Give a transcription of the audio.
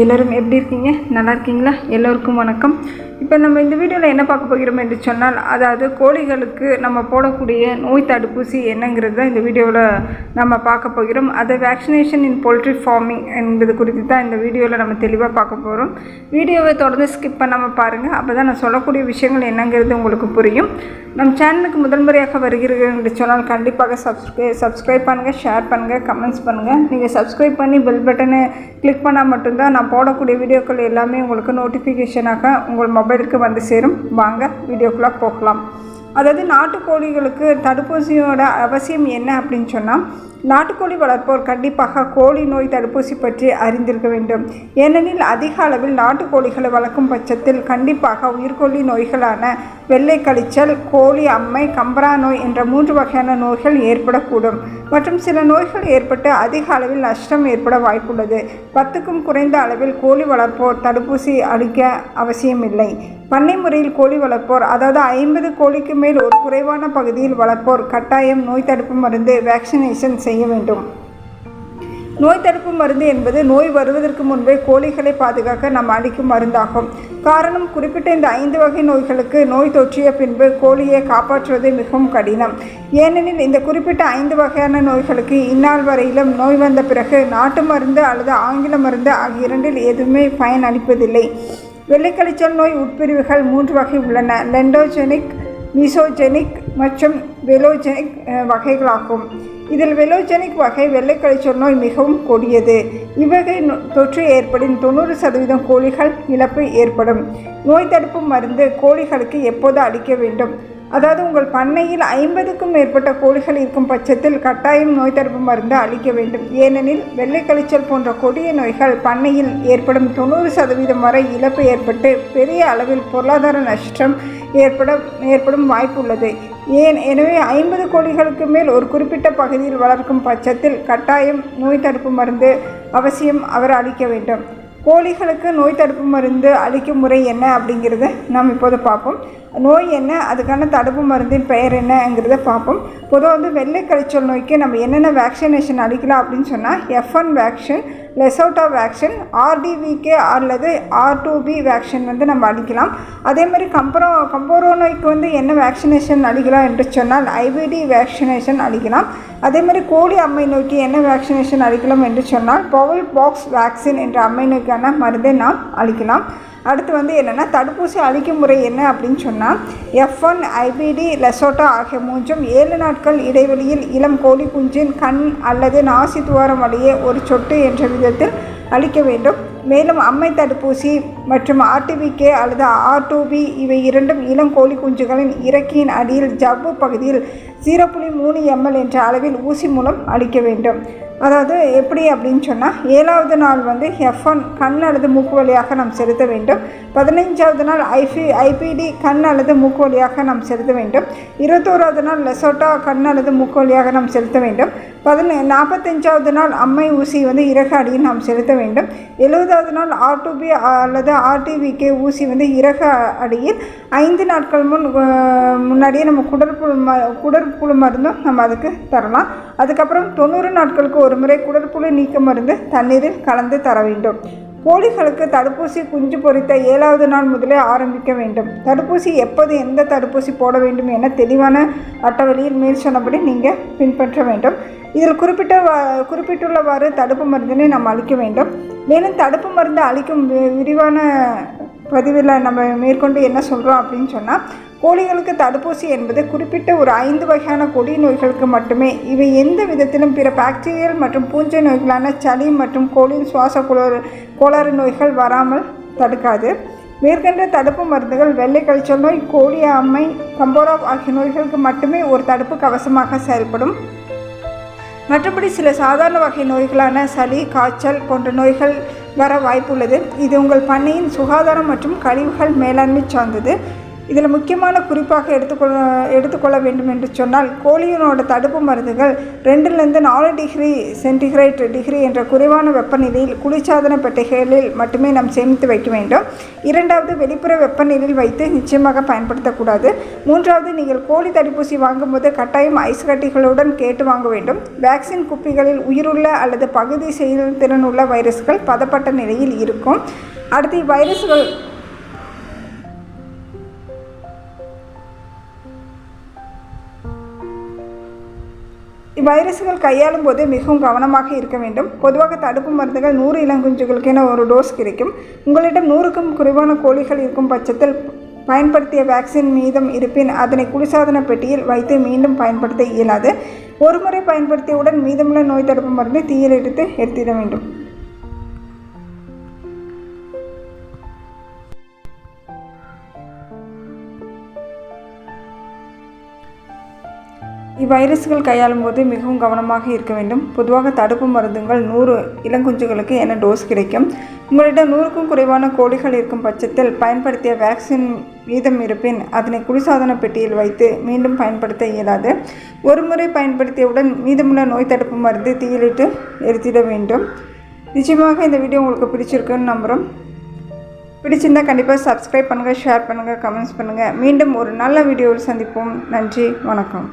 எல்லோரும் எப்படி இருக்கீங்க? நல்லா இருக்கீங்களா? எல்லோருக்கும் வணக்கம். இப்போ நம்ம இந்த வீடியோவில் என்ன பார்க்க போகிறோம் என்று சொன்னால், அதாவது கோழிகளுக்கு நம்ம போடக்கூடிய நோய் தடுப்பூசி என்னங்கிறது தான் இந்த வீடியோவில் நம்ம பார்க்க போகிறோம். அது வேக்சினேஷன் இன் போல்ட்ரி ஃபார்மிங் என்பது குறித்து தான் இந்த வீடியோவில் நம்ம தெளிவாக பார்க்க போகிறோம். வீடியோவை தொடர்ந்து ஸ்கிப் பண்ணாமல் பாருங்கள். அப்போ தான் நான் சொல்லக்கூடிய விஷயங்கள் என்னங்கிறது உங்களுக்கு புரியும். நம்ம சேனலுக்கு முதல் முறையாக வருகிறீர்கள் என்று சொன்னால் கண்டிப்பாக சப்ஸ்கிரைப் பண்ணுங்கள், ஷேர் பண்ணுங்கள், கமெண்ட்ஸ் பண்ணுங்கள். நீங்கள் சப்ஸ்கிரைப் பண்ணி பெல் பட்டனை கிளிக் பண்ணால் மட்டும்தான் நான் போடக்கூடிய வீடியோக்கள் எல்லாமே உங்களுக்கு நோட்டிஃபிகேஷனாக உங்கள் மொபைலுக்கு வந்து சேரும். வாங்க வீடியோக்குள்ளே போகலாம். அதாவது நாட்டுக்கோழிகளுக்கு தடுப்பூசியோட அவசியம் என்ன அப்படின்னு சொன்னால், நாட்டுக்கோழி வளர்ப்போர் கண்டிப்பாக கோழி நோய் தடுப்பூசி பற்றி அறிந்திருக்க வேண்டும். ஏனெனில் அதிக அளவில் நாட்டுக்கோழிகளை வளர்க்கும் பட்சத்தில் கண்டிப்பாக உயிர்கொல்லி நோய்களான வெள்ளை கழிச்சல், கோழி அம்மை, கம்பரா நோய் என்ற 3 வகையான நோய்கள் ஏற்படக்கூடும். மற்றும் சில நோய்கள் ஏற்பட்டு அதிக அளவில் நஷ்டம் ஏற்பட வாய்ப்புள்ளது. 10க்கும் குறைந்த அளவில் கோழி வளர்ப்போர் தடுப்பூசி அளிக்க அவசியமில்லை. பண்ணை முறையில் கோழி வளர்ப்போர், அதாவது 50 கோழிக்கு மேல் ஒரு குறைவான பகுதியில் வளர்ப்போர் கட்டாயம் நோய் தடுப்பு மருந்து வேக்சினேஷன் செய்ய வேண்டும். நோய் தடுப்பு மருந்து என்பது நோய் வருவதற்கு முன்பே கோழிகளை பாதுகாக்க நாம் அளிக்கும் மருந்தாகும். காரணம், குறிப்பிட்ட இந்த 5 வகை நோய்களுக்கு நோய் தொற்றிய பின்பு கோழியை காப்பாற்றுவது மிகவும் கடினம். ஏனெனில் இந்த குறிப்பிட்ட 5 வகையான நோய்களுக்கு இந்நாள் வரையிலும் நோய் வந்த பிறகு நாட்டு மருந்து அல்லது ஆங்கில மருந்து ஆகிய இரண்டில் எதுவுமே பயன் அளிப்பதில்லை. வெள்ளைக்கழிச்சல் நோய் உட்பிரிவுகள் 3 வகை உள்ளன. லெண்டோஜெனிக், மீசோஜெனிக் மற்றும் வெலோஜெனிக் வகைகளாகும். இதில் வெலோஜெனிக் வகை வெள்ளைக்கழிச்சல் நோய் மிகவும் கொடியது. இவ்வகை தொற்று ஏற்படின் 90% கோழிகள் இழப்பு ஏற்படும். நோய் தடுப்பு மருந்து கோழிகளுக்கு எப்போது அளிக்க வேண்டும்? அதாவது உங்கள் பண்ணையில் 50க்கும் மேற்பட்ட கோழிகள் இருக்கும் பட்சத்தில் கட்டாயம் நோய் தடுப்பு மருந்து அளிக்க வேண்டும். ஏனெனில் வெள்ளைக்கழிச்சல் போன்ற கொடிய நோய்கள் பண்ணையில் ஏற்படும் 90% வரை இழப்பு ஏற்பட்டு பெரிய அளவில் பொருளாதார நஷ்டம் ஏற்படும் வாய்ப்பு உள்ளது. எனவே 50 கோழிகளுக்கு மேல் ஒரு குறிப்பிட்ட பகுதியில் வளர்க்கும் பட்சத்தில் கட்டாயம் நோய் தடுப்பு மருந்து அவசியம் அவர் அளிக்க வேண்டும். கோழிகளுக்கு நோய் தடுப்பு மருந்து அளிக்கும் முறை என்ன அப்படிங்கிறத நாம் இப்போது பார்ப்போம். நோய் என்ன, அதுக்கான தடுப்பு மருந்தின் பெயர் என்னங்கிறத பார்ப்போம். பொதுவாக வெள்ளை கழிச்சல் நோய்க்கு நம்ம என்னென்ன வேக்சினேஷன் அளிக்கலாம் அப்படின்னு சொன்னால், F1 வேக்சின், லெசோட்டா வேக்சின், RDVK அல்லது R2B வேக்சின் நம்ம அளிக்கலாம். அதே மாதிரி கம்போரோ நோய்க்கு என்ன வேக்சினேஷன் அளிக்கலாம் என்று சொன்னால் IBD வேக்சினேஷன் அளிக்கலாம். அதே மாதிரி கோழி அம்மை நோய்க்கு என்ன வேக்சினேஷன் அளிக்கலாம் என்று சொன்னால் பவுல் பாக்ஸ் வேக்சின் என்ற அம்மை நோய்க்கான மருந்தை நாம் அளிக்கலாம். அடுத்து என்னென்னா தடுப்பூசி அளிக்கும் முறை என்ன அப்படின்னு சொன்னால், F1, IBD, லெசோட்டா ஆகிய 3ம் 7 நாட்கள் இடைவெளியில் இளம் கோழி குஞ்சின் கண் அல்லது நாசி துவாரம் வழியே ஒரு சொட்டு என்ற விதத்தில் அளிக்க வேண்டும். மேலும் அம்மை தடுப்பூசி மற்றும் RTVK அல்லது R2B இவை இரண்டும் இளம் கோழி குஞ்சுகளின் இறக்கியின் அடியில் ஜவ்வு பகுதியில் 0.3 ml என்ற அளவில் ஊசி மூலம் அளிக்க வேண்டும். அதாவது எப்படி அப்படின்னு சொன்னால், 7வது நாள் F1 கண் அல்லது மூக்கு வழியாக நாம் செலுத்த வேண்டும். 15வது நாள் IPD கண் அல்லது மூக்கு வழியாக நாம் செலுத்த வேண்டும். 21வது நாள் லெசோட்டா கண் அல்லது மூக்கு வழியாக நாம் செலுத்த வேண்டும். 45வது நாள் அம்மை ஊசி இறகு அடியில் நாம் செலுத்த வேண்டும். 70வது நாள் R2B அல்லது RTVK ஊசி இறகு அடியில் 5 நாட்கள் முன்னாடியே நம்ம குடற்புழு மருந்தும் நம்ம அதுக்கு தரலாம். அதுக்கப்புறம் 90 நாட்களுக்கு ஒரு முறை குடற்புழு நீக்க மருந்து தண்ணீரில் கலந்து தர வேண்டும். கோழிகளுக்கு தடுப்பூசி குஞ்சு பொரித்த 7வது நாள் முதலே ஆரம்பிக்க வேண்டும். தடுப்பூசி எப்போது எந்த தடுப்பூசி போட வேண்டும் என தெளிவான அட்டவணையில் மேல் சொன்னபடி நீங்கள் பின்பற்ற வேண்டும். இதில் குறிப்பிட்டுள்ளவாறு தடுப்பு மருந்தினை நாம் அளிக்க வேண்டும். மேலும் தடுப்பு மருந்து அளிக்கும் விரிவான பதிவில் நம்ம மேற்கொண்டு என்ன சொல்கிறோம் அப்படின்னு சொன்னால், கோழிகளுக்கு தடுப்பூசி என்பது குறிப்பிட்ட ஒரு 5 வகையான கொடிய நோய்களுக்கு மட்டுமே. இவை எந்த விதத்திலும் பிற பாக்டீரியல் மற்றும் பூஞ்சை நோய்களான சளி மற்றும் கோழியின் சுவாச கோளாறு நோய்கள் வராமல் தடுக்காது. மேற்கண்ட தடுப்பு மருந்துகள் வெள்ளை கழிச்சல் நோய், கோழி அம்மை, கம்போரா ஆகிய நோய்களுக்கு மட்டுமே ஒரு தடுப்பு கவசமாக செயல்படும். மற்றபடி சில சாதாரண வகை நோய்களான சளி, காய்ச்சல் போன்ற நோய்கள் வர வாய்ப்புள்ளது. இது உங்கள் பண்ணையின் சுகாதாரம் மற்றும் கழிவுகள் மேலாண்மை சார்ந்தது. இதில் முக்கியமான குறிப்பாக எடுத்துக்கொள்ள வேண்டும் என்று சொன்னால், கோழியினோட தடுப்பு மருந்துகள் 2லிருந்து 4 டிகிரி சென்டிகிரேட் என்ற குறைவான வெப்பநிலையில் குளிர்சாதன பெட்டிகளில் மட்டுமே நாம் சேமித்து வைக்க வேண்டும். 2வது, வெளிப்புற வெப்பநிலையில் வைத்து நிச்சயமாக பயன்படுத்தக்கூடாது. 3வது, நீங்கள் கோழி தடுப்பூசி வாங்கும்போது கட்டாயம் ஐஸ் கட்டிகளுடன் கேட்டு வாங்க வேண்டும். வேக்சின் குப்பிகளில் உயிருள்ள அல்லது பகுதி செயல்திறன் உள்ள வைரஸ்கள் பதப்பட்ட நிலையில் இருக்கும். அடுத்து, இவ்வைரசுகள் கையாளும் போது மிகவும் கவனமாக இருக்க வேண்டும். பொதுவாக தடுப்பு மருந்துகள் 100 இளங்குஞ்சுகளுக்கென ஒரு டோஸ் கிடைக்கும். உங்களிடம் 100க்கும் குறைவான கோழிகள் இருக்கும் பட்சத்தில் பயன்படுத்திய வேக்சின் மீதம் இருப்பின் அதனை குளிர்சாதன பெட்டியில் வைத்து மீண்டும் பயன்படுத்த இயலாது. ஒரு முறை பயன்படுத்தியவுடன் மீதமுள்ள நோய் தடுப்பு மருந்தை தீயில் எடுத்திட வேண்டும். இவ்வைரசுகள் கையாளும் போது மிகவும் கவனமாக இருக்க வேண்டும். பொதுவாக தடுப்பு மருந்துகள் 100 இளங்குஞ்சுகளுக்கு என டோஸ் கிடைக்கும். உங்களிடம் 100க்கும் குறைவான கோழிகள் இருக்கும் பட்சத்தில் பயன்படுத்திய வேக்சின் மீதம் இருப்பின் அதனை குளிர்சாதன பெட்டியில் வைத்து மீண்டும் பயன்படுத்த இயலாது. ஒரு முறை பயன்படுத்தியவுடன் மீதமுள்ள நோய் தடுப்பு மருந்து தீயிலிட்டு எரித்திட வேண்டும். நிச்சயமாக இந்த வீடியோ உங்களுக்கு பிடிச்சிருக்குன்னு நம்புகிறோம். பிடிச்சிருந்தால் கண்டிப்பாக சப்ஸ்கிரைப் பண்ணுங்கள், ஷேர் பண்ணுங்கள், கமெண்ட்ஸ் பண்ணுங்கள். மீண்டும் ஒரு நல்ல வீடியோவில் சந்திப்போம். நன்றி, வணக்கம்.